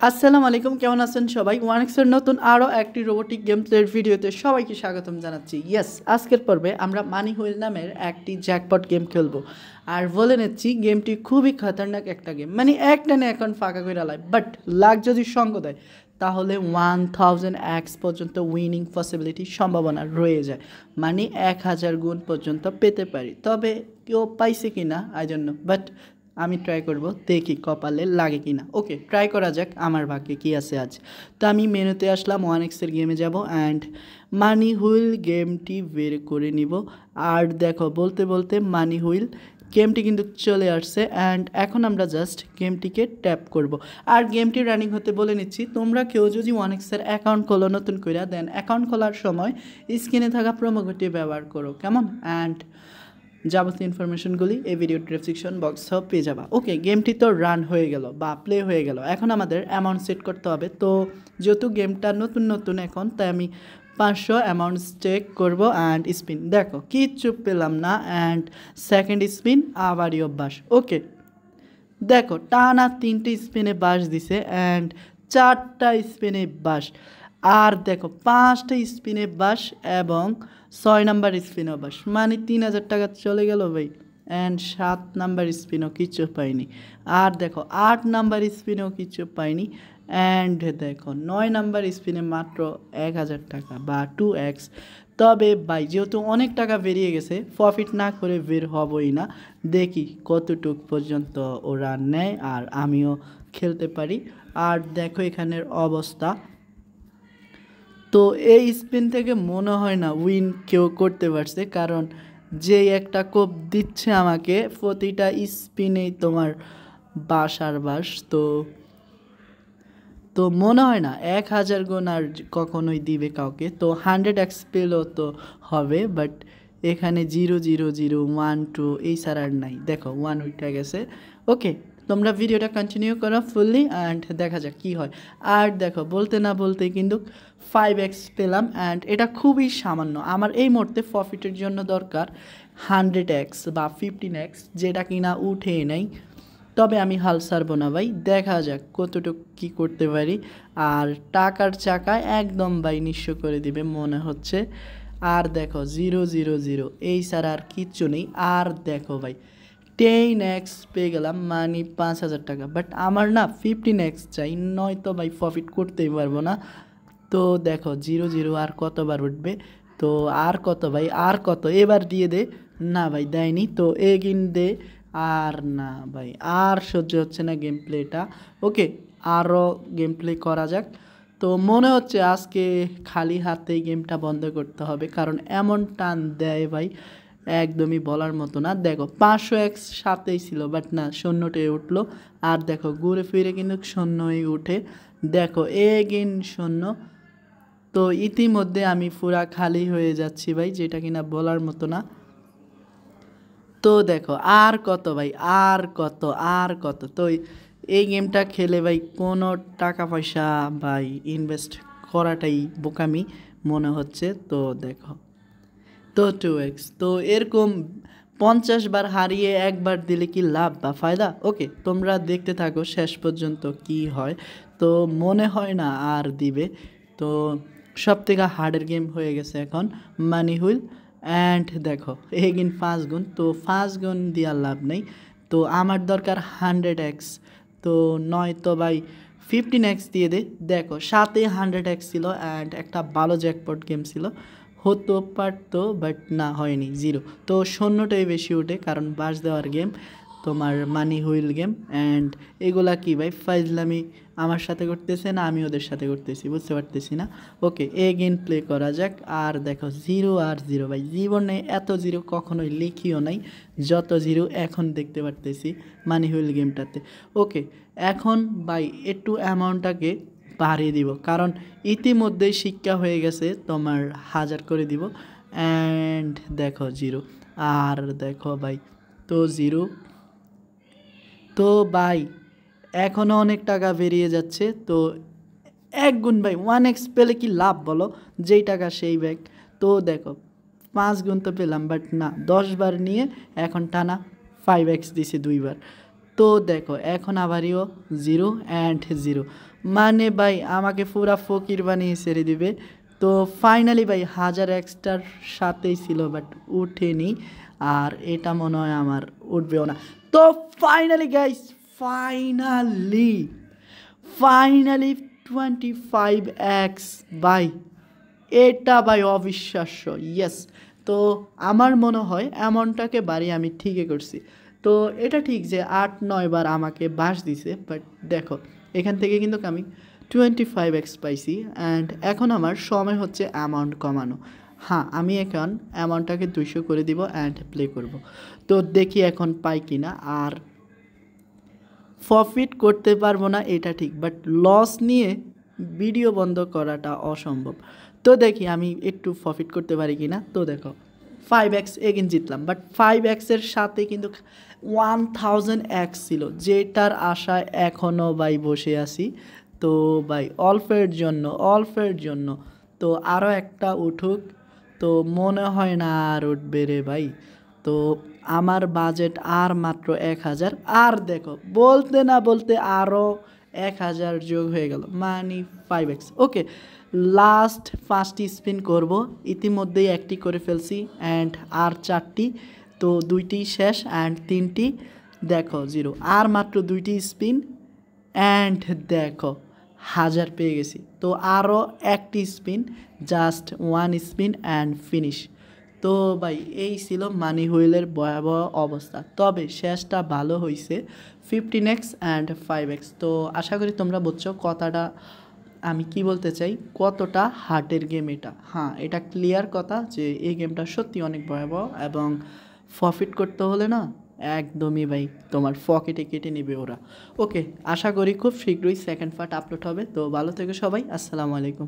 আসসালামু আলাইকুম, কেমন আছেন সবাই? ওয়ানেক্সের নতুন আরও একটি রোবোটিক গেম প্লের ভিডিওতে সবাইকে স্বাগতম জানাচ্ছি। ইয়েস, আজকের পর্বে আমরা মানি হুইল নামের একটি জ্যাকপট গেম খেলবো। আর বলে নিচ্ছি, গেমটি খুবই খতরনাক একটা গেম, মানে একটানে এখন ফাঁকা করে লাইভ, বাট লাখ যদি সঙ্গ দেয় তাহলে 1000x পর্যন্ত উইনিং পসিবিলিটি সম্ভাবনা রয়ে যায়, মানে 1000 গুণ পর্যন্ত পেতে পারি। তবে কেউ পাইছে কি না আই ডোন্ট নো, বাট আমি ট্রাই করব, দেখি কপালে লাগে কি না। ওকে, ট্রাই করা যাক আমার ভাগ্যে কী আছে আজ। তো আমি মেনুতে আসলাম, ওয়ানেক্সের গেমে যাব অ্যান্ড মানি হুইল গেমটি বের করে নিব। আর দেখো, বলতে বলতে মানি হুইল গেমটি কিন্তু চলে আসছে অ্যান্ড এখন আমরা জাস্ট গেমটিকে ট্যাপ করব। আর গেমটি রানিং হতে বলে নিচ্ছি, তোমরা কেউ যদি ওয়ানেক্সের অ্যাকাউন্ট খোলো নতুন করে, দেন অ্যাকাউন্ট খোলার সময় স্ক্রিনে থাকা প্রোমো কোডটি ব্যবহার করো, কেমন? অ্যান্ড যাবতীয় ইনফরমেশনগুলি এই ভিডিও ডেসক্রিপশন বক্স সব পেয়ে যাবা। ওকে, গেমটি তো রান হয়ে গেল বা প্লে হয়ে গেল, এখন আমাদের অ্যামাউন্ট সেট করতে হবে। তো যেহেতু গেমটা নতুন নতুন এখন, তাই আমি 500 অ্যামাউন্ট স্টেক করবো অ্যান্ড স্পিন। দেখো কিচ্ছু পেলাম না অ্যান্ড সেকেন্ড স্পিন আবারই অভ্যাস। ওকে, দেখো টানা 3টে স্পিনে বাস দিছে অ্যান্ড 4টা স্পিনে বাস। আর দেখো 5টা স্পিনে বাস এবং 6 নাম্বার স্পিনও বাস, মানে 3000 টাকা চলে গেল ভাই। অ্যান্ড 7 নাম্বার স্পিনও কিছু পাইনি। আর দেখো 8 নাম্বার স্পিনেও কিছু পাইনি। অ্যান্ড দেখো 9 নাম্বার স্পিনে মাত্র 1000 টাকা বা 2x। তবে ভাই যেহেতু অনেক টাকা বেরিয়ে গেছে, প্রফিট না করে বের হবই না। দেখি কতটুক পর্যন্ত ওরা নেয় আর আমিও খেলতে পারি। আর দেখো এখানের অবস্থা, তো এই স্পিন থেকে মনে হয় না উইন কেউ করতে পারছে, কারণ যে একটা কোপ দিচ্ছে আমাকে প্রতিটা স্পিনেই তোমার বাস আর বাস। তো তো মনে হয় না 1000 গুণ আর কখনোই দিবে কাউকে। তো 100x পেলেও তো হবে, বাট এখানে 0 0 0 1 2 এই ছাড়া আর নাই। দেখো 1 উঠে গেছে। ওকে, তোমরা ভিডিওটা কন্টিনিউ করো ফুললি অ্যান্ড দেখা যাক কী হয়। আর দেখো বলতে না বলতেই কিন্তু 5x পেলাম অ্যান্ড এটা খুবই সামান্য। আমার এই মুহূর্তে প্রফিটের জন্য দরকার 100x বা 15x, যেটা কিনা উঠেই নেই। তবে আমি হাল ছাড়বো না ভাই, দেখা যাক কতটুকু কী করতে পারি। আর টাকার চাকায় একদম ভাই নিঃস্ব করে দিবে মনে হচ্ছে। আর দেখো 0 0 0 এই ছাড়া আর কিচ্ছু নেই। আর দেখো ভাই 10x পেয়ে গেলাম, মানে 5000 টাকা। বাট আমার না 15x চাই, নয়তো ভাই প্রফিট করতেই পারবো না। তো দেখো 0 0 আর কতবার উঠবে? তো আর কত ভাই, আর কত? এবার দিয়ে দে। না ভাই দেয়নি, তো এগিন দে। আর না ভাই, আর সহ্য হচ্ছে না গেম প্লেটা। ওকে, আরও গেম প্লে করা যাক। তো মনে হচ্ছে আজকে খালি হাতেই গেমটা বন্ধ করতে হবে, কারণ এমন টান দেয় ভাই একদমই বলার মতো না। দেখো 500x সাথেই ছিল, বাট না, শূন্যটাই উঠলো। আর দেখো ঘুরে ফিরে কিন্তু শূন্যই উঠে। দেখো এগেন শূন্য। তো ইতিমধ্যে আমি পুরা খালি হয়ে যাচ্ছি ভাই, যেটা কিনা বলার মতো না। তো দেখো আর কত ভাই, আর কত, আর কত? তো এই গেমটা খেলে ভাই কোনো টাকা পয়সা ভাই ইনভেস্ট করাটাই বোকামি মনে হচ্ছে। তো দেখো, তো 2x, তো এরকম 50 বার হারিয়ে একবার দিলে কি লাভ বা ফায়দা? ওকে, তোমরা দেখতে থাকো শেষ পর্যন্ত কি হয়। তো মনে হয় না আর দিবে। তো সব থেকে হার্ডের গেম হয়ে গেছে এখন মানি হুইল। অ্যান্ড দেখো এগিন 5 গুণ, তো 5 গুণ দেওয়ার লাভ নেই। তো আমার দরকার 100x। তো নয়তো ভাই 15x দিয়ে দে। দেখো সাথে 100x ছিল অ্যান্ড একটা ভালো জ্যাকপট গেম ছিল, হতো পারতো, বাট না হয়নি, 0। তো শূন্যটাই বেশি ওঠে, কারণ বাস দেওয়ার গেম তোমার মানি হুইল গেম। অ্যান্ড এগুলা কি ভাই ফাইজলামি আমার সাথে করতেছে না আমি ওদের সাথে করতেছি, বুঝতে পারতেছি না। ওকে, গেম প্লে করা যাক। আর দেখো 0 আর 0 ভাই, জীবনে এত 0 কখনোই লিখিও নাই যত 0 এখন দেখতে পারতেছি মানি হুইল গেমটাতে। ওকে, এখন ভাই একটু অ্যামাউন্টটাকে বাড়িয়ে দিব, কারণ ইতিমধ্যেই শিক্ষা হয়ে গেছে তোমার 1000 করে দিব। অ্যান্ড দেখো 0। আর দেখো ভাই, তো 0। তো ভাই এখনও অনেক টাকা বেরিয়ে যাচ্ছে। তো 1 গুণ ভাই 1x পেলে কি লাভ বলো? যেই টাকা সেই ব্যাগ। তো দেখো 5 গুণ তো পেলাম, বাট না, 10 বার নিয়ে এখন টানা 5x দিছে 2 বার। তো দেখো এখন আবারও 0 অ্যান্ড 0, মানে ভাই আমাকে পুরা ফকির বানিয়ে ছেড়ে দিবে। তো ফাইনালি ভাই 1000 এক্সট্রার সাথেই ছিল বাট উঠেনি, আর এটা মনে হয় আমার উঠবেও না। তো ফাইনালি গাইস, ফাইনালি 25x ভাই, এটা ভাই অবিশ্বাস্য। ইয়েস, তো আমার মনে হয় এমনটাকে বাড়ি আমি ঠিকই করছি। তো এটা ঠিক যে 8-9 বার আমাকে বাস দিছে, বাট দেখো এখান থেকে কিন্তু আমি 25x পাইছি। অ্যান্ড এখন আমার সময় হচ্ছে অ্যামাউন্ট কমানো। হ্যাঁ, আমি এখন অ্যামাউন্টটাকে 200 করে দিব অ্যান্ড প্লে করব। তো দেখি এখন পাই কি না। আর প্রফিট করতে পারবো না এটা ঠিক, বাট লস নিয়ে ভিডিও বন্ধ করাটা অসম্ভব। তো দেখি আমি একটু প্রফিট করতে পারি কি না। তো দেখো 5x এগেন জিতলাম, বাট 5xের সাথে কিন্তু 1000x ছিল, যেটার আশায় এখনও ভাই বসে আছি। তো ভাই অল্পের জন্য তো আরও একটা উঠুক, তো মনে হয় না আর উঠবে রে ভাই। তো আমার বাজেট আর মাত্র 1000, আর দেখো বলতে না বলতে আরও 1000 যোগ হয়ে গেল, মানে 5x। ওকে, লাস্ট 5টি স্পিন করব, ইতিমধ্যেই একটি করে ফেলছি অ্যান্ড আর 4টি, তো 2টি শেষ অ্যান্ড 3টি দেখো 0, আর মাত্র 2টি স্পিন অ্যান্ড দেখো 1000 পেয়ে গেছি। তো আরও একটি spin, just 1 spin and finish. তো ভাই এই ছিল মানি হুইলের ভয়াবহ অবস্থা, তবে শেষটা ভালো হয়েছে 15x অ্যান্ড 5x। তো আশা করি তোমরা বুঝছো কথাটা আমি কি বলতে চাই, কতটা হার্টের গেম এটা। হ্যাঁ, এটা ক্লিয়ার কথা যে এই গেমটা সত্যি অনেক ভয়াবহ, এবং প্রফিট করতে হলে না একদমই ভাই তোমার পকেটে কেটে নেবে ওরা। ওকে, আশা করি খুব শীঘ্রই সেকেন্ড পার্ট আপলোড হবে। তো ভালো থেকো সবাই, আসসালামু আলাইকুম।